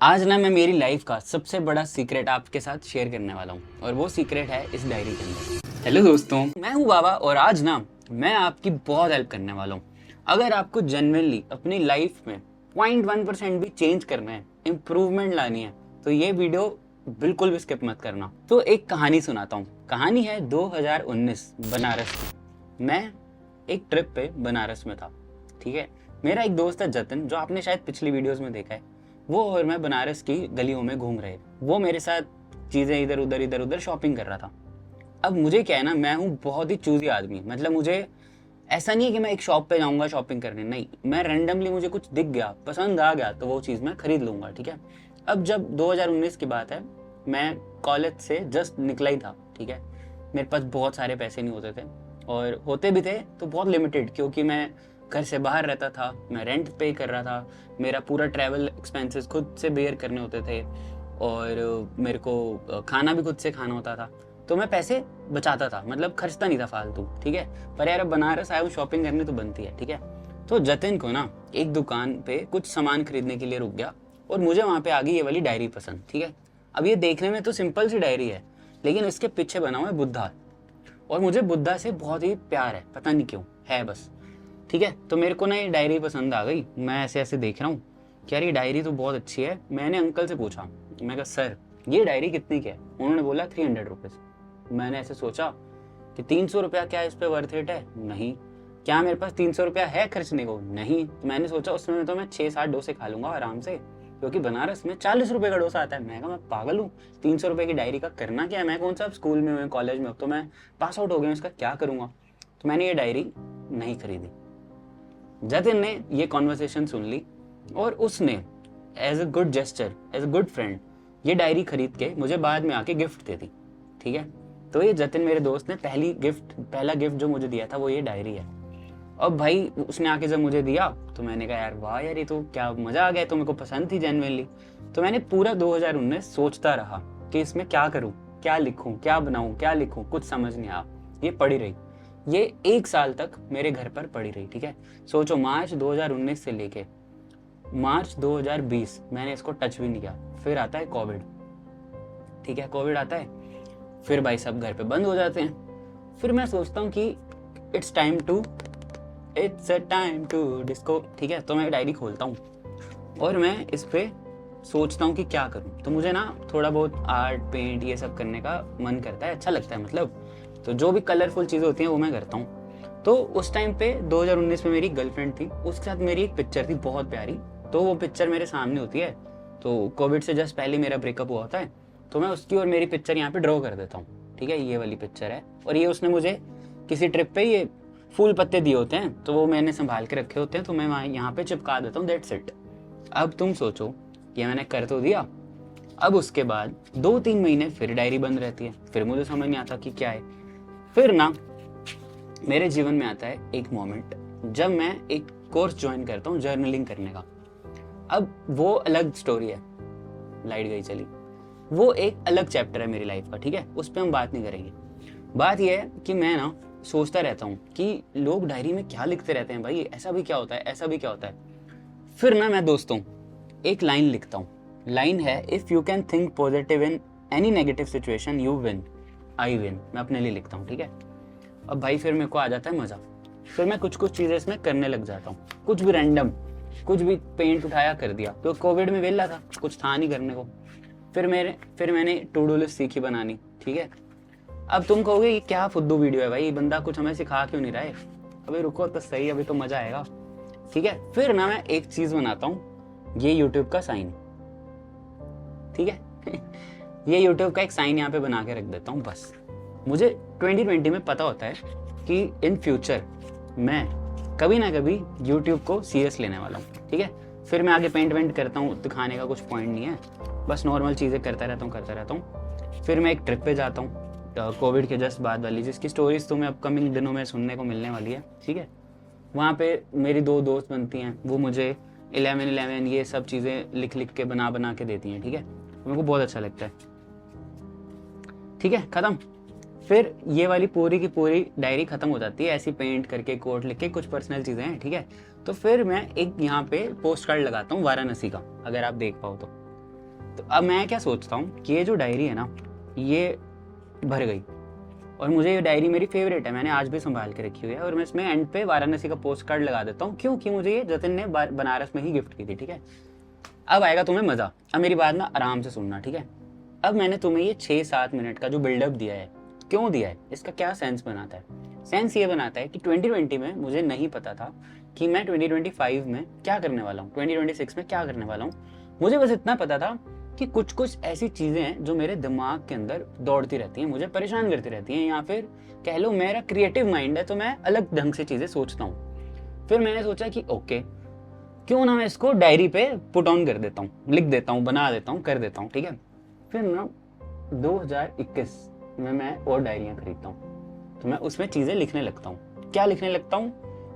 आज ना मैं मेरी लाइफ का सबसे बड़ा सीक्रेट आपके साथ शेयर करने वाला हूँ और वो सीक्रेट है इस डायरी के अंदर। हेलो दोस्तों, मैं हूँ बाबा और आज ना मैं आपकी बहुत हेल्प करने वाला हूँ। अगर आपको जेन्युइनली अपनी लाइफ में 0.1% भी चेंज करना है, इम्प्रूवमेंट लानी है, तो ये वीडियो बिल्कुल भी स्किप मत करना। तो एक कहानी सुनाता हूँ। कहानी है 2019 बनारस की। मैं एक ट्रिप पे बनारस में था, ठीक है। मेरा एक दोस्त है जतिन, जो आपने शायद पिछली वीडियोस में देखा है। वो और मैं बनारस की गलियों में घूम रहे। वो मेरे साथ चीज़ें इधर उधर शॉपिंग कर रहा था। अब मुझे क्या है ना, मैं हूँ बहुत ही चूजी आदमी। मतलब मुझे ऐसा नहीं है कि मैं एक शॉप पे जाऊंगा शॉपिंग करने, नहीं, मैं रैंडमली मुझे कुछ दिख गया, पसंद आ गया तो वो चीज़ मैं खरीद लूंगा, ठीक है। अब जब 2019 की बात है, मैं कॉलेज से जस्ट निकला ही था, ठीक है। मेरे पास बहुत सारे पैसे नहीं होते थे और होते भी थे तो बहुत लिमिटेड, क्योंकि मैं घर से बाहर रहता था, मैं रेंट पे कर रहा था, मेरा पूरा ट्रैवल एक्सपेंसेस खुद से बेयर करने होते थे और मेरे को खाना भी खुद से खाना होता था। तो मैं पैसे बचाता था, मतलब खर्चता नहीं था फालतू, ठीक है। पर यार अब बनारस आया हूँ, शॉपिंग करनी तो बनती है, ठीक है। तो जतिन को ना एक दुकान पे कुछ सामान खरीदने के लिए रुक गया और मुझे वहाँ पे आ गई ये वाली डायरी पसंद, ठीक है। अब ये देखने में तो सिंपल सी डायरी है, लेकिन इसके पीछे बना हुआ है बुद्धा और मुझे बुद्धा से बहुत ही प्यार है, पता नहीं क्यों है बस, ठीक है। तो मेरे को ना ये डायरी पसंद आ गई। मैं ऐसे ऐसे देख रहा हूँ कि यार ये डायरी तो बहुत अच्छी है। मैंने अंकल से पूछा, मैं कहा सर ये डायरी कितनी की है? उन्होंने बोला 300 रुपीज़। मैंने ऐसे सोचा कि 300 रुपया क्या इस पर वर्थ इट है? नहीं। क्या मेरे पास 300 रुपया है खर्चने को? नहीं। तो मैंने सोचा उसमें तो मैं 6-7 डोसे खा लूंगा आराम से, क्योंकि बनारस में 40 रुपए का डोसा आता है। मैं कहा मैं पागल हूँ, 300 रुपए की डायरी का करना क्या है? मैं कौन सा अब स्कूल में हूँ, कॉलेज में, अब तो मैं पास आउट हो गया, इसका क्या करूँगा? तो मैंने ये डायरी नहीं खरीदी। जतिन ने ये कॉन्वर्सेशन सुन ली और उसने as a good gesture, as a good friend, ये डायरी खरीद के मुझे बाद में आके गिफ्ट दे दी, ठीक है। तो ये जतिन मेरे दोस्त ने पहला गिफ्ट जो मुझे दिया था वो ये डायरी है। अब भाई उसने आके जब मुझे दिया तो मैंने कहा यार वाह यार, ये तो क्या मजा आ गया, तो मेरे को पसंद थी जेन्युइनली। तो मैंने पूरा 2019 सोचता रहा कि इसमें क्या करूं, क्या लिखूं, क्या बनाऊं, क्या लिखूं, कुछ समझ नहीं आया। ये पड़ी रही, ये 1 साल तक मेरे घर पर पड़ी रही, ठीक है। सोचो, मार्च 2019 से लेके मार्च 2020 मैंने इसको टच भी नहीं किया। फिर आता है कोविड, ठीक है, कोविड आता है, फिर भाई सब घर पे बंद हो जाते हैं। फिर मैं सोचता हूँ कि it's a time to disco, ठीक है। तो मैं डायरी खोलता हूँ और मैं इस पे सोचता हूँ कि क्या करूँ। तो मुझे ना थोड़ा बहुत आर्ट, पेंट, ये सब करने का मन करता है, अच्छा लगता है मतलब। तो जो भी कलरफुल चीज़ें होती हैं वो मैं करता हूँ। तो उस टाइम पे 2019 में मेरी गर्लफ्रेंड थी, उसके साथ मेरी एक पिक्चर थी बहुत प्यारी। तो वो पिक्चर मेरे सामने होती है। तो कोविड से जस्ट पहले मेरा ब्रेकअप हुआ होता है, तो मैं उसकी और मेरी पिक्चर यहाँ पे ड्रॉ कर देता हूँ, ठीक है। ये वाली पिक्चर है और ये उसने मुझे किसी ट्रिप पे ये फूल पत्ते दिए होते हैं, तो वो मैंने संभाल के रखे होते हैं, तो मैं वहाँ यहाँ पे चिपका देता हूँ, दैट्स इट। अब तुम सोचो, ये मैंने कर तो दिया। अब उसके बाद 2-3 महीने फिर डायरी बंद रहती है, फिर मुझे समझ नहीं आता कि क्या है। फिर ना मेरे जीवन में आता है एक मोमेंट, जब मैं एक कोर्स ज्वाइन करता हूँ जर्नलिंग करने का। अब वो अलग स्टोरी है, लाइट गई चली, वो एक अलग चैप्टर है मेरी लाइफ का, ठीक है। उस पर हम बात नहीं करेंगे। बात यह है कि मैं ना सोचता रहता हूँ कि लोग डायरी में क्या लिखते रहते हैं भाई, ऐसा भी क्या होता है, ऐसा भी क्या होता है। फिर ना मैं दोस्तों एक लाइन लिखता हूँ। लाइन है, if you can think positive in any negative situation you win, I win. मैं अपने लिए लिखता हूँ, ठीक है। अब भाई फिर मेरे को आ जाता है मजा। फिर मैं कुछ कुछ चीजें इसमें करने लग जाता हूँ, कुछ भी रैंडम, कुछ भी पेंट उठाया कर दिया, तो कोविड में वेला था, कुछ था नहीं करने को। फिर मैंने टू डू लिस्ट सीखी बनानी, ठीक है। अब तुम कहोगे ये क्या फुद्दू वीडियो है भाई, बंदा कुछ हमें सिखा क्यों नहीं रहा है? अभी रुको तो सही, अभी तो मजा आएगा, ठीक है। फिर ना मैं एक चीज बनाता हूँ, ये यूट्यूब का साइन, ठीक है। ये यूट्यूब का एक साइन यहाँ पे बना के रख देता हूँ बस। मुझे 2020 में पता होता है कि इन फ्यूचर मैं कभी ना कभी यूट्यूब को सीरियस लेने वाला हूँ, ठीक है। फिर मैं आगे पेंट वेंट करता हूँ, दिखाने का कुछ पॉइंट नहीं है, बस नॉर्मल चीज़ें करता रहता हूँ। फिर मैं एक ट्रिप पे जाता हूँ कोविड के जस्ट बाद वाली, जिसकी स्टोरीज तुम्हें अपकमिंग दिनों में सुनने को मिलने वाली है, ठीक है। वहाँ पे मेरी 2 दोस्त बनती हैं, वो मुझे 11 ये सब चीज़ें लिख लिख के बना के देती हैं, ठीक है। मेरे को बहुत अच्छा लगता है, ठीक है। ख़त्म। फिर ये वाली पूरी की पूरी डायरी खत्म हो जाती है, ऐसी पेंट करके, कोट लिख के, कुछ पर्सनल चीज़ें हैं, ठीक है। तो फिर मैं एक यहाँ पे पोस्ट कार्ड लगाता हूँ वाराणसी का, अगर आप देख पाओ तो। तो अब मैं क्या सोचता हूँ कि ये जो डायरी है ना, ये भर गई, और मुझे ये डायरी मेरी फेवरेट है, मैंने आज भी संभाल के रखी हुई है, और मैं इसमें एंड पे वाराणसी का पोस्ट कार्ड लगा देता हूँ, क्योंकि मुझे ये जतिन ने बनारस में ही गिफ्ट की थी, ठीक है। अब आएगा तुम्हें मजा, अब मेरी बात ना आराम से सुनना, ठीक है। अब मैंने तुम्हें ये 6-7 मिनट का जो बिल्डअप दिया है, क्यों दिया है, इसका क्या सेंस बनाता है? सेंस ये बनाता है कि 2020 में मुझे नहीं पता था कि मैं 2025 में क्या करने वाला हूँ, 2026 में क्या करने वाला हूँ। मुझे बस इतना पता था कि कुछ कुछ ऐसी चीजें हैं जो मेरे दिमाग के अंदर दौड़ती रहती हैं, मुझे परेशान करती रहती हैं, या फिर कह लो मेरा क्रिएटिव माइंड है, तो मैं अलग ढंग से चीजें सोचता हूँ। फिर मैंने सोचा कि ओके, क्यों ना मैं इसको डायरी पे पुट ऑन कर देता हूँ, लिख देता हूँ, बना देता हूँ, कर देता हूँ, ठीक है। फिर ना 2021 में मैं और डायरियाँ खरीदता हूँ, तो मैं उसमें चीज़ें लिखने लगता हूँ। क्या लिखने लगता हूँ?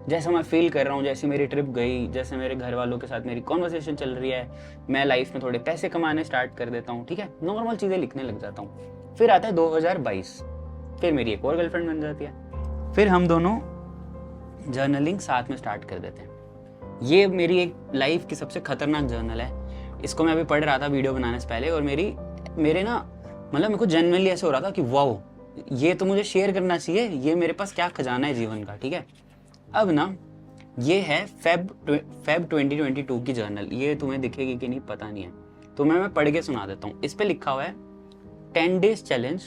जैसा मैं फील कर रहा हूँ, जैसी मेरी ट्रिप गई, जैसे मेरे घर वालों के साथ मेरी कॉन्वर्सेशन चल रही है, मैं लाइफ में थोड़े पैसे कमाने स्टार्ट कर देता हूँ, ठीक है, नॉर्मल चीज़ें लिखने लग जाता हूँ। फिर आता है 2022, फिर मेरी एक और गर्लफ्रेंड बन जाती है, फिर हम दोनों जर्नलिंग साथ में स्टार्ट कर देते हैं। ये मेरी एक लाइफ की सबसे खतरनाक जर्नल है, इसको मैं अभी पढ़ रहा था वीडियो बनाने से पहले, और मेरे ना मतलब मेरे को जेन्युइनली ऐसे हो रहा था कि वाओ, ये तो मुझे शेयर करना चाहिए, ये मेरे पास क्या खजाना है जीवन का, ठीक है। अब ना ये है फेब 2022 की जर्नल, ये तुम्हें दिखेगी कि नहीं पता नहीं है, तो मैं पढ़ के सुना देता हूँ। इस पे लिखा हुआ है 10 days challenge,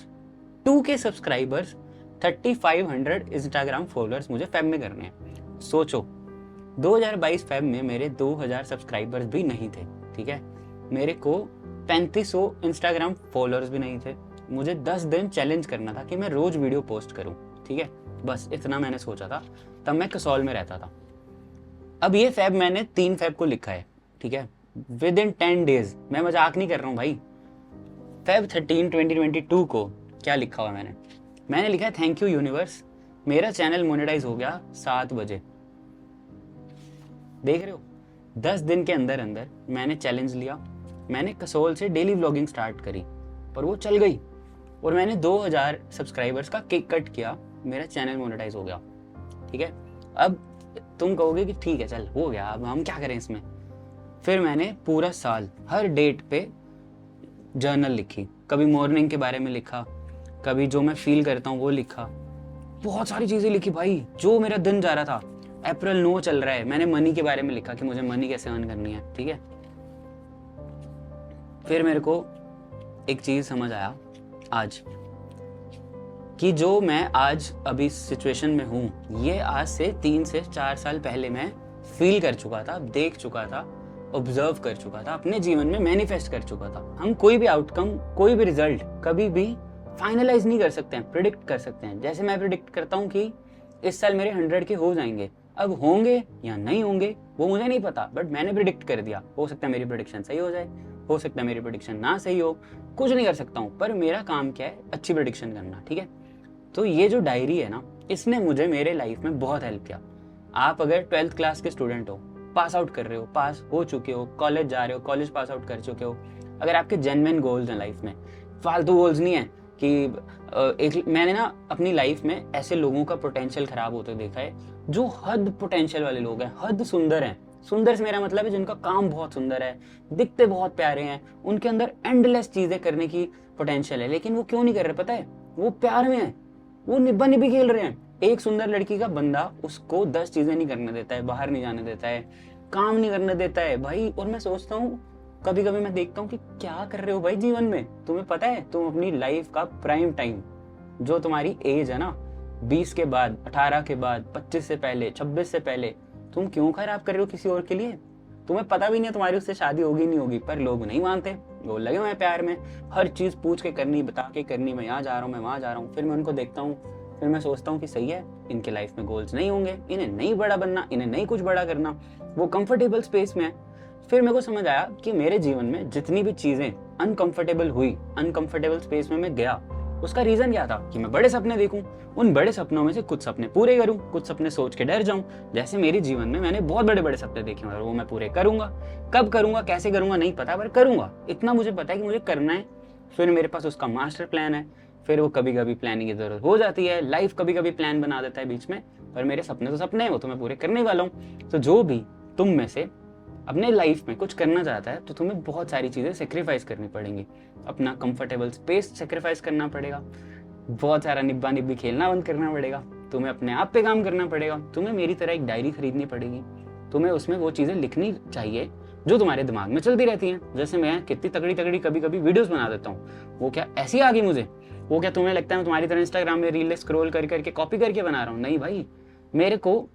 2K subscribers, 3500 Instagram followers मुझे फेब में करने हैं। सोचो 2022 फेब में मेरे 2000 सब्सक्राइबर्स भी नहीं थे, ठीक है, मेरे को 3500 इंस्टाग्राम फॉलोअर्स भी नहीं थे, मुझे 10 दिन चैलेंज करना था कि मैं रोज वीडियो पोस्ट करूं, ठीक है, बस इतना मैंने सोचा था। तब मैं कसौल में रहता था। अब ये फेब मैंने 3 फेब को लिखा है, ठीक है, विद इन 10 days, मैं मजाक नहीं कर रहा हूँ भाई। फेब 13 2022 को क्या लिखा हुआ मैंने लिखा है थैंक यू यूनिवर्स, मेरा चैनल मोनेटाइज हो गया 7 बजे। देख रहे हो, 10 दिन के अंदर अंदर मैंने चैलेंज लिया, मैंने कसौल से डेली व्लॉगिंग स्टार्ट करी, और वो चल गई, और मैंने 2000 सब्सक्राइबर्स का केक कट किया, मेरा चैनल मोनेटाइज हो गया, ठीक है। अब तुम कहोगे कि ठीक है चल हो गया, अब हम क्या करें इसमें। फिर मैंने पूरा साल हर डेट पे जर्नल लिखी, कभी मॉर्निंग के बारे में लिखा, कभी जो मैं फील करता हूँ वो लिखा, बहुत सारी चीजें लिखी भाई, जो मेरा दिन जा रहा था। अप्रैल 9 चल रहा है, मैंने मनी के बारे में लिखा कि मुझे मनी कैसे अर्न करनी है, ठीक है। फिर मेरे को एक चीज समझ आया आज, कि जो मैं आज अभी सिचुएशन में हूँ, ये आज से 3 से 4 साल पहले मैं फील कर चुका था, देख चुका था, ऑब्जर्व कर चुका था, अपने जीवन में मैनिफेस्ट कर चुका था। हम कोई भी आउटकम, कोई भी रिजल्ट कभी भी फाइनलाइज नहीं कर सकते हैं, प्रिडिक्ट कर सकते हैं। जैसे मैं प्रिडिक्ट करता हूँ कि इस साल मेरे 100 के हो जाएंगे, अब होंगे या नहीं होंगे वो मुझे नहीं पता, बट मैंने प्रिडिक्ट कर दिया। हो सकता है मेरी प्रिडिक्शन सही हो जाए, हो सकता है मेरी प्रिडिक्शन ना सही हो, कुछ नहीं कर सकता हूँ, पर मेरा काम क्या है, अच्छी प्रिडिक्शन करना, ठीक है। तो ये जो डायरी है ना, इसने मुझे मेरे लाइफ में बहुत हेल्प किया। आप अगर 12th क्लास के स्टूडेंट हो, पास आउट कर रहे हो, पास हो चुके हो, कॉलेज जा रहे हो, कॉलेज पास आउट कर चुके हो, अगर आपके जेन्युइन गोल्स हैं लाइफ में, फालतू गोल्स नहीं है कि मैंने ना अपनी लाइफ में ऐसे लोगों का पोटेंशियल खराब होते देखा है जो हद पोटेंशियल वाले लोग हैं, हद सुंदर हैं। सुंदर से मेरा मतलब है जिनका काम बहुत सुंदर है, दिखते बहुत प्यारे हैं, उनके अंदर एंडलेस चीजें करने की पोटेंशियल है, लेकिन वो क्यों नहीं कर रहे पता है, वो प्यार में है, वो निब्बा निब्बी खेल रहे हैं। एक सुंदर लड़की का बंदा उसको 10 चीजें नहीं करने देता है, बाहर नहीं जाने देता है, काम नहीं करने देता है भाई। और मैं सोचता हूँ, कभी कभी मैं देखता हूँ कि क्या कर रहे हो भाई जीवन में, तुम्हें पता है तुम अपनी लाइफ का प्राइम टाइम, जो तुम्हारी एज है ना, 20 के बाद, 18 के बाद, 25 से पहले, 26 से पहले, तुम क्यों खराब कर रहे हो किसी और के लिए। तुम्हें पता भी नहीं है तुम्हारी उससे शादी होगी नहीं होगी, पर लोग नहीं मानते, वो लगे हुए हैं प्यार में, हर चीज पूछ के करनी, बता के करनी, मैं यहाँ जा रहा हूँ, मैं वहां जा रहा हूँ। फिर मैं उनको देखता हूँ, फिर मैं सोचता हूँ कि सही है, इनके लाइफ में गोल्स नहीं होंगे, इन्हें नहीं बड़ा बनना, इन्हें नहीं कुछ बड़ा करना, वो कंफर्टेबल स्पेस में है। फिर मेरे को समझ आया कि मेरे जीवन में जितनी भी चीजें अनकंफर्टेबल हुई, अनकंफर्टेबल स्पेस में मैं गया, उसका रीजन क्या था कि मैं बड़े सपने देखूं, उन बड़े सपनों में से कुछ सपने पूरे करूं, कुछ सपने सोच के डर जाऊं। जैसे मेरे जीवन में मैंने बहुत बड़े बड़े सपने देखे और वो मैं पूरे करूंगा। कब करूंगा, कैसे करूंगा नहीं पता, पर करूंगा, इतना मुझे पता है कि मुझे करना है। फिर मेरे पास उसका मास्टर प्लान है, फिर वो कभी कभी प्लानिंग की जरूरत हो जाती है, लाइफ कभी कभी प्लान बना देता है बीच में, पर मेरे सपने तो सपने हैं, वो तो मैं पूरे करने वाला हूँ। तो जो भी तुम में से अपने लाइफ में कुछ करना चाहता है तो तुम्हें बहुत सारी चीज़ें सेक्रीफाइस करनी पड़ेंगी। अपना कंफर्टेबल स्पेस सेक्रीफाइस करना पड़ेगा, बहुत सारा निब्बा निब्बी खेलना बंद करना पड़ेगा, तुम्हें अपने आप पे काम करना पड़ेगा, तुम्हें मेरी तरह एक डायरी खरीदनी पड़ेगी, तुम्हें उसमें वो चीज़ें लिखनी चाहिए जो तुम्हारे दिमाग में चलती रहती हैं। जैसे मैं कितनी तगड़ी तगड़ी कभी कभी वीडियोस बना देता हूँ, वो क्या ऐसी आ गई मुझे? वो क्या तुम्हें लगता है मैं तुम्हारी तरह इंस्टाग्राम में रील स्क्रॉल कर करके कॉपी करके बना रहा हूँ? नहीं भाई, मेरे को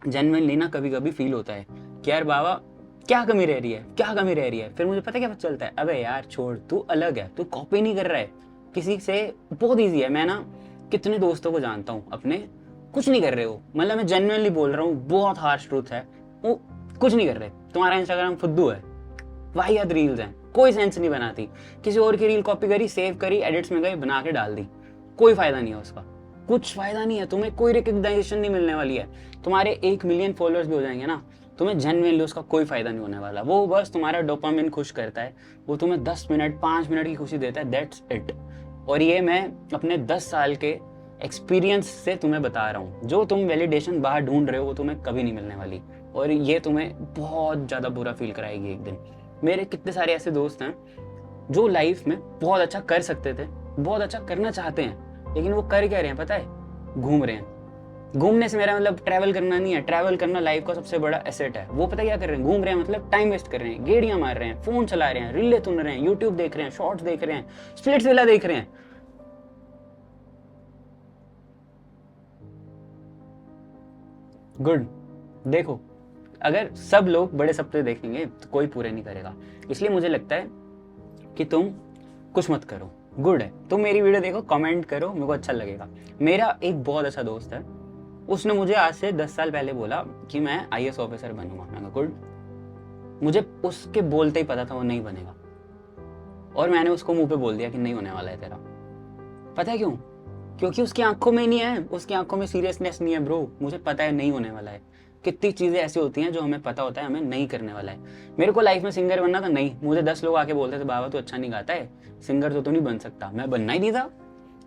जेन्युइनली ना कभी कभी फील होता है कि यार बाबा क्या कमी रह रही है, क्या कमी रह रही है। फिर मुझे पता क्या पता चलता है, अबे यार छोड़, तू अलग है, तू कॉपी नहीं कर रहा है किसी से, बहुत ईजी है। मैं ना कितने दोस्तों को जानता हूँ अपने, कुछ नहीं कर रहे हो, मतलब मैं जेन्युइनली बोल रहा हूँ, बहुत हार्श ट्रूथ है, वो कुछ नहीं कर रहे। तुम्हारा इंस्टाग्राम फुद्दू है, वाहियात रील्स हैं, कोई सेंस नहीं बनाती, किसी और की रील कॉपी करी, सेव करी, एडिट्स में गई, बना के डाल दी, कोई फायदा नहीं है उसका, कुछ फायदा नहीं है। तुम्हें कोई रिकग्नाइजेशन नहीं मिलने वाली है। तुम्हारे 1 मिलियन फॉलोअर्स भी हो जाएंगे ना, तुम्हें जेन्युइनली उसका कोई फायदा नहीं होने वाला। वो बस तुम्हारा डोपामिन खुश करता है, वो तुम्हें 10 मिनट 5 मिनट की खुशी देता है, दैट्स इट। और ये मैं अपने 10 साल के एक्सपीरियंस से तुम्हें बता रहा हूँ। जो तुम वैलिडेशन बाहर ढूंढ रहे हो वो तुम्हें कभी नहीं मिलने वाली, और ये तुम्हें बहुत ज़्यादा बुरा फील कराएगी एक दिन। मेरे कितने सारे ऐसे दोस्त हैं जो लाइफ में बहुत अच्छा कर सकते थे, बहुत अच्छा करना चाहते हैं, लेकिन वो कर क्या रहे हैं पता है? घूम रहे हैं। घूमने से मेरा मतलब ट्रैवल करना नहीं है, ट्रैवल करना लाइफ का सबसे बड़ा एसेट है। वो पता क्या कर रहे हैं? घूम रहे हैं, मतलब टाइम वेस्ट कर रहे हैं, गेड़ियां मार रहे हैं, फोन चला रहे हैं, रीलें सुन रहे हैं, यूट्यूब देख रहे हैं, शॉर्ट्स देख रहे हैं, स्प्लिट्सविला देख रहे हैं। गुड, देखो, अगर सब लोग बड़े सपने देखेंगे तो कोई पूरे नहीं करेगा। इसलिए मुझे लगता है कि तुम कुछ मत करो। गुड है, तुम मेरी वीडियो देखो, कमेंट करो, मेरे को अच्छा लगेगा। मेरा एक बहुत अच्छा दोस्त है, उसने मुझे आज से 10 साल पहले बोला कि मैं IAS ऑफिसर बनूंगा। मैंने कहा गुड। मुझे उसके बोलते ही पता था वो नहीं बनेगा, और मैंने उसको मुंह पे बोल दिया कि नहीं होने वाला है तेरा। पता है क्यों? क्योंकि उसकी आंखों में नहीं है, उसकी आंखों में सीरियसनेस नहीं है ब्रो। मुझे पता है नहीं होने वाला है। कितनी चीजें ऐसी होती हैं जो हमें पता होता है हमें नहीं करने वाला है। मेरे को लाइफ में सिंगर बनना था, नहीं। मुझे 10 लोग आके बोलते थे बाबा तू अच्छा नहीं गाता है, सिंगर तो तू नहीं बन सकता। मैं बनना ही नहीं था,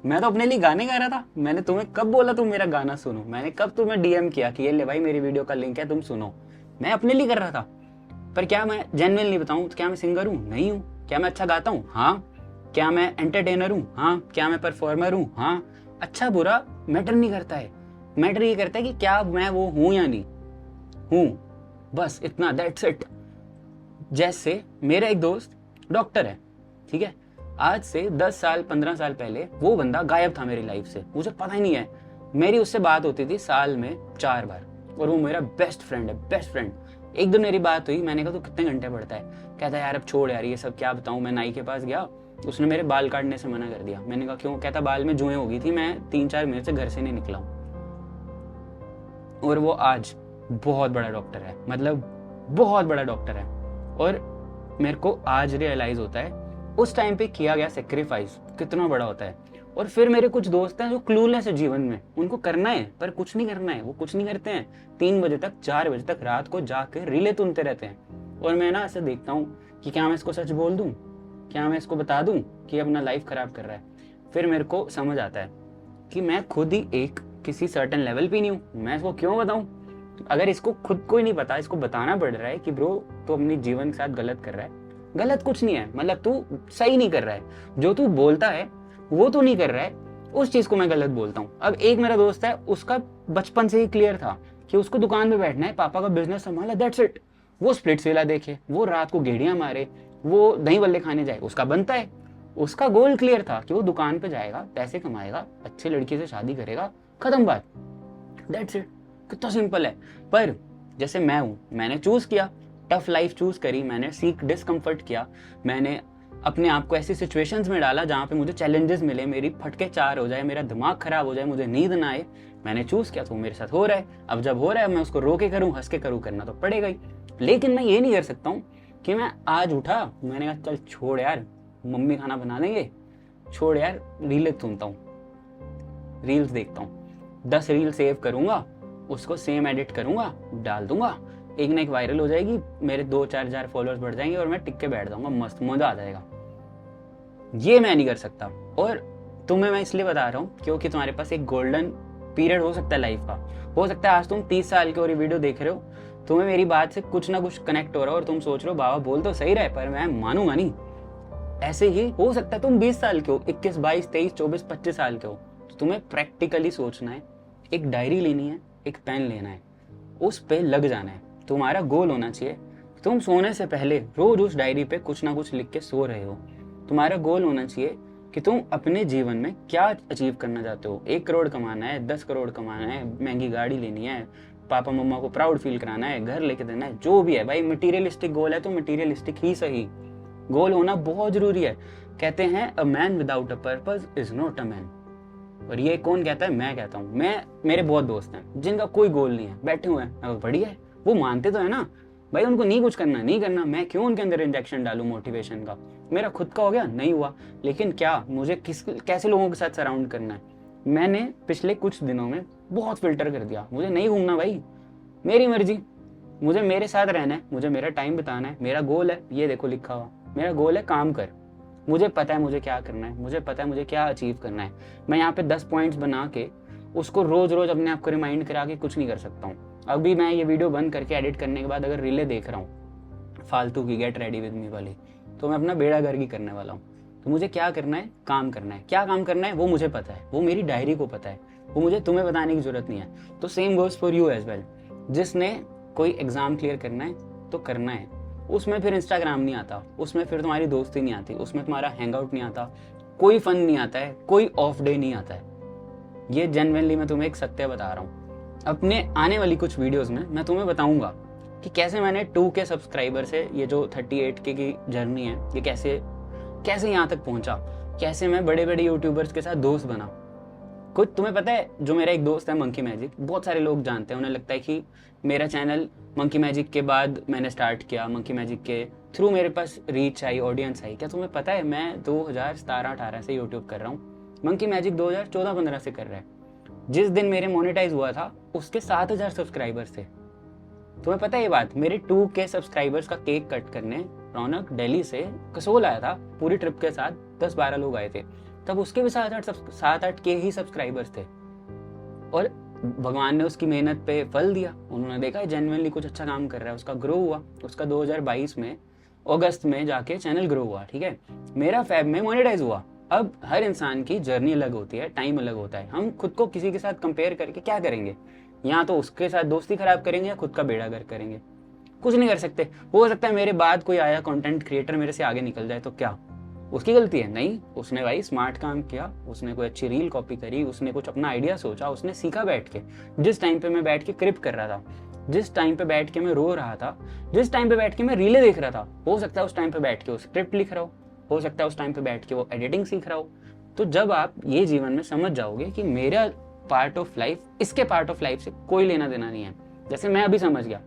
मैं तो अपने लिए गाने गा रहा था। मैंने तुम्हें कब बोला तुम मेरा गाना सुनो? मैंने कब तुम्हें DM किया कि ये ले भाई मेरी वीडियो का लिंक है तुम सुनो? मैं अपने लिए कर रहा था। पर क्या मैं जेन्युइनली बताऊं तो क्या मैं सिंगर हूं? नहीं हूं। क्या मैं अच्छा गाता हूं? हाँ। क्या मैं एंटरटेनर हूं? हाँ। क्या मैं परफॉर्मर हूं? हाँ। अच्छा बुरा मैटर नहीं करता है, मैटर ये करता है कि क्या मैं वो हूं या नहीं हूं, बस इतना, दैट्स इट। जैसे मेरा एक दोस्त डॉक्टर है, ठीक है, आज से 10 साल 15 साल पहले वो बंदा गायब था मेरी लाइफ से, मुझे पता ही नहीं है। मेरी उससे बात होती थी साल में 4 बार, और वो मेरा बेस्ट फ्रेंड है, बेस्ट फ्रेंड। एक दिन मेरी बात हुई, मैंने कहा तू कितने घंटे पढ़ता है? कहता यार अब छोड़ यार ये सब, क्या बताऊं। मैं नाई के पास गया, उसने मेरे बाल काटने से मना कर दिया। मैंने कहा क्यों? कहता बाल में जुएं हो गई थी, मैं 3-4 महीने से घर से नहीं निकला हूं। और वो आज बहुत बड़ा डॉक्टर है, मतलब बहुत बड़ा डॉक्टर है। और मेरे को आज रियलाइज होता है उस टाइम पे किया गया सेक्रीफाइस कितना बड़ा होता है। और फिर मेरे कुछ दोस्त हैं जो क्लूलेस है जीवन में, उनको करना है पर कुछ नहीं करना है, वो कुछ नहीं करते हैं। 3 बजे तक 4 बजे तक रात को जाकर रीले तुनते रहते हैं। और मैं ना ऐसे देखता हूँ कि क्या मैं इसको सच बोल दूं, क्या मैं इसको बता दूं कि अपना लाइफ खराब कर रहा है। फिर मेरे को समझ आता है कि मैं खुद ही एक किसी सर्टेन लेवल पे नहीं हूँ, मैं इसको क्यों बताऊं? अगर इसको खुद को ही नहीं पता, इसको बताना पड़ रहा है कि ब्रो तू अपनी जीवन के साथ गलत कर रहा है। गलत कुछ नहीं है, मतलब तू सही नहीं कर रहा है, जो तू बोलता है वो तू नहीं कर रहा है, उस चीज को मैं गलत बोलता हूँ। अब एक मेरा दोस्त है, उसका बचपन से ही क्लियर था कि उसको दुकान पे बैठना है, पापा का बिजनेस संभाला, दैट्स इट। वो स्प्लिट्सविला देखे, वो रात को गेड़ियां मारे, वो दही बल्ले खाने जाए, उसका बनता है। उसका गोल क्लियर था कि वो दुकान पे जाएगा, पैसे कमाएगा, अच्छी लड़की से शादी करेगा, खत्म बात, दैट्स इट। कितना सिंपल है। पर जैसे मैं हूं, मैंने चूज किया, टफ लाइफ चूज करी, मैंने सीख डिस्कम्फर्ट किया, मैंने अपने आप को ऐसी सिचुएशंस में डाला जहां पे मुझे चैलेंजेस मिले, मेरी फटके 4 हो जाए, मेरा दिमाग खराब हो जाए, मुझे नींद ना आए। मैंने चूज किया तो मेरे साथ हो रहा है। अब जब हो रहा है मैं उसको रो के करूं, हंस के करूं, करना तो पड़ेगा ही। लेकिन मैं ये नहीं कर सकता हूँ कि मैं आज उठा, मैंने कहा चल छोड़ यार, मम्मी खाना बना देंगे, छोड़ यार रील सुनता हूँ, रील्स देखता हूँ, 10 रील सेव करूंगा, उसको सेम एडिट करूंगा, डाल दूंगा, एक ना एक वायरल हो जाएगी, मेरे 2-4 हजार फॉलोअर्स बढ़ जाएंगे और मैं टिक के बैठ जाऊंगा, मस्त मजा आ जाएगा। ये मैं नहीं कर सकता। और तुम्हें मैं इसलिए बता रहा हूँ क्योंकि तुम्हारे पास एक गोल्डन पीरियड हो सकता है लाइफ का। हो सकता है आज तुम 30 साल के और ये वीडियो देख रहे हो, तुम्हें मेरी बात से कुछ ना कुछ कनेक्ट हो रहा है और तुम सोच रहे हो बाबा बोल तो सही रहे पर मैं मानूंगा नहीं। ऐसे ही हो सकता है तुम 20 साल के हो, 21, 22, 23, 24, 25 साल के हो, तो तुम्हें प्रैक्टिकली सोचना है, एक डायरी लेनी है, एक पेन लेना है, उस पे लग जाना है। तुम्हारा गोल होना चाहिए तुम सोने से पहले रोज उस डायरी पे कुछ ना कुछ लिख के सो रहे हो। तुम्हारा गोल होना चाहिए कि तुम अपने जीवन में क्या अचीव करना चाहते हो। 1 करोड़ कमाना है, 10 करोड़ कमाना है, महंगी गाड़ी लेनी है, पापा मम्मा को प्राउड फील कराना है, घर लेके देना है, जो भी है भाई मटीरियलिस्टिक गोल है तो मटीरियलिस्टिक ही सही, गोल होना बहुत जरूरी है। कहते हैं a man without a purpose is not a man. और ये कौन कहता है? मैं कहता हूँ। मेरे बहुत दोस्त हैं जिनका कोई गोल नहीं है, बैठे हुए हैं, बढ़िया है, वो मानते तो है ना भाई उनको नहीं कुछ करना, नहीं करना, मैं क्यों उनके अंदर इंजेक्शन डालूं मोटिवेशन का। मेरा खुद का हो गया, नहीं हुआ, लेकिन क्या मुझे कैसे लोगों के साथ सराउंड करना है, मैंने पिछले कुछ दिनों में बहुत फिल्टर कर दिया। मुझे नहीं घूमना भाई, मेरी मर्जी, मुझे मेरे साथ रहना है, मुझे मेरा टाइम बिताना है, मेरा गोल है, ये देखो लिखा हुआ, मेरा गोल है काम कर, मुझे पता है मुझे क्या करना है, मुझे पता है मुझे क्या अचीव करना है। मैं यहाँ पे 10 पॉइंट्स बना के उसको रोज रोज अपने आप को रिमाइंड करा के कुछ नहीं कर सकता हूँ। अभी मैं ये वीडियो बंद करके एडिट करने के बाद अगर रीले देख रहा हूँ फालतू की गेट रेडी विद मी वाली, तो मैं अपना बेड़ा गर्क ही करने वाला हूँ। तो मुझे क्या करना है? काम करना है। क्या काम करना है वो मुझे पता है, वो मेरी डायरी को पता है, वो मुझे तुम्हें बताने की जरूरत नहीं है। तो same goes for you as well. जिसने कोई एग्जाम क्लियर करना है तो करना है, उसमें फिर इंस्टाग्राम नहीं आता, उसमें फिर तुम्हारी दोस्ती नहीं आती, उसमें तुम्हारा हैंग आउट नहीं आता, कोई फन नहीं आता है, कोई ऑफ डे नहीं आता है। ये जेन्युइनली मैं तुम्हें एक सत्य बता रहा हूँ। अपने आने वाली कुछ वीडियोस में मैं तुम्हें बताऊंगा कि कैसे मैंने 2K सब्सक्राइबर से ये जो 38K की जर्नी है ये कैसे यहाँ तक पहुंचा, कैसे मैं बड़े बड़े यूट्यूबर्स के साथ दोस्त बना। कुछ तुम्हें पता है, जो मेरा एक दोस्त है मंकी मैजिक, बहुत सारे लोग जानते हैं, उन्हें लगता है कि मेरा चैनल मंकी मैजिक के बाद मैंने स्टार्ट किया, मंकी मैजिक के थ्रू मेरे पास रीच आई, ऑडियंस आई। क्या तुम्हें पता है मैं 2017-18 से यूट्यूब कर रहा हूँ, मंकी मैजिक 2014-15 से कर रहा है। जिस दिन मेरे मोनेटाइज हुआ था उसके 7000 सब्सक्राइबर्स थे। तुम्हें पता है ये बात? मेरे 2K सब्सक्राइबर्स का केक कट करने रौनक दिल्ली से कसोल आया था, पूरी ट्रिप के साथ 10-12 लोग आए थे, तब उसके भी 7-8K ही सब्सक्राइबर्स थे। और भगवान ने उसकी मेहनत पे फल दिया, उन्होंने देखा जेन्युइनली कुछ अच्छा काम कर रहा है, उसका ग्रो हुआ। उसका 2022 में अगस्त में जाके चैनल ग्रो हुआ, ठीक है। मेरा फेब में मोनेटाइज हुआ। अब हर इंसान की जर्नी अलग होती है, टाइम अलग होता है। हम खुद को किसी के साथ कंपेयर करके क्या करेंगे? या तो उसके साथ दोस्ती खराब करेंगे या खुद का बेड़ा गर्क करेंगे। कुछ नहीं कर सकते। हो सकता है मेरे बाद कोई आया कंटेंट क्रिएटर मेरे से आगे निकल जाए, तो क्या उसकी गलती है? नहीं, उसने भाई स्मार्ट काम किया, उसने कोई अच्छी रील कॉपी करी, उसने कुछ अपना आइडिया सोचा, उसने सीखा बैठ के। जिस टाइम पे मैं बैठ के क्रिप कर रहा था, जिस टाइम पे बैठ के मैं रो रहा था, जिस टाइम पे बैठ के मैं रीलें देख रहा था, हो सकता है उस टाइम पे बैठ के वो स्क्रिप्ट लिख रहा हो सकता है उस टाइम पे बैठ के वो एडिटिंग सीख रहा हो। तो जब आप ये जीवन में समझ जाओगे कि मेरा पार्ट ऑफ लाइफ इसके पार्ट ऑफ लाइफ से कोई लेना देना नहीं है, जैसे मैं अभी समझ गया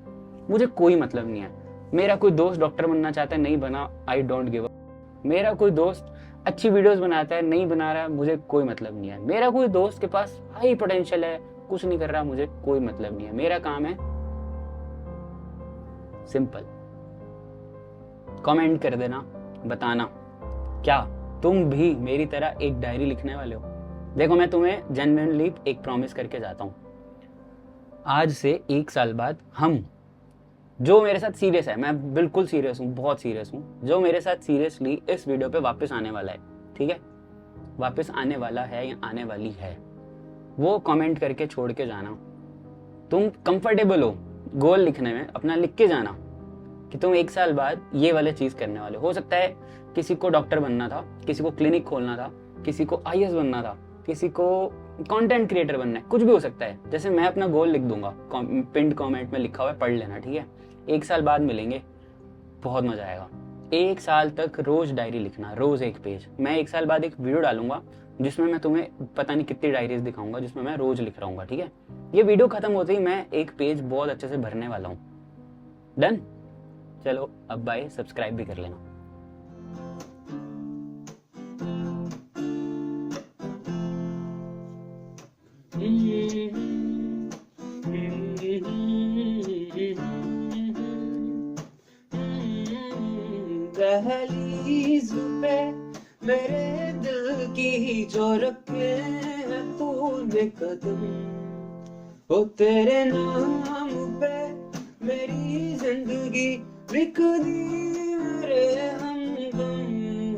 मुझे कोई मतलब नहीं है। मेरा कोई दोस्त डॉक्टर बनना चाहता है, नहीं बना, आई डोंट गिव अप। मेरा कोई दोस्त अच्छी वीडियोस बनाता है, नहीं बना रहा, मुझे कोई मतलब नहीं है। मेरा कोई दोस्त के पास हाई पोटेंशियल है, कुछ नहीं कर रहा, मुझे कोई मतलब नहीं है। मेरा काम है सिंपल, कमेंट कर देना, बताना क्या तुम भी मेरी तरह एक डायरी लिखने वाले हो। देखो मैं तुम्हें जेन्युइनली एक प्रॉमिस करके जाता हूं, आज से 1 साल बाद हम, जो मेरे साथ सीरियस है, मैं बिल्कुल सीरियस हूँ, बहुत सीरियस हूँ, जो मेरे साथ सीरियसली इस वीडियो पे वापस आने वाला है, ठीक है, वापस आने वाला है या आने वाली है, वो कमेंट करके छोड़ के जाना। तुम कंफर्टेबल हो गोल लिखने में, अपना लिख के जाना कि तुम 1 साल बाद ये वाले चीज करने वाले हो। सकता है किसी को डॉक्टर बनना था, किसी को क्लिनिक खोलना था, किसी को IAS बनना था, किसी को कंटेंट क्रिएटर बनना है, कुछ भी हो सकता है। जैसे मैं अपना गोल लिख दूंगा, पिंड कमेंट में लिखा हुआ है, पढ़ लेना, ठीक है। 1 साल बाद मिलेंगे, बहुत मजा आएगा। 1 साल तक रोज डायरी लिखना, रोज एक पेज। मैं 1 साल बाद एक वीडियो डालूंगा जिसमें मैं तुम्हें पता नहीं कितनी डायरीज दिखाऊंगा, जिसमें मैं रोज लिख रहा हूँ, ठीक है। ये वीडियो खत्म होते ही मैं एक पेज बहुत अच्छे से भरने वाला हूँ। डन? चलो अब बाय, सब्सक्राइब भी कर लेना। दहलीज पे मेरे दिल की जो रखे है तूने कदम, ओ तेरे नाम पे मेरी जिंदगी बिक दी मेरे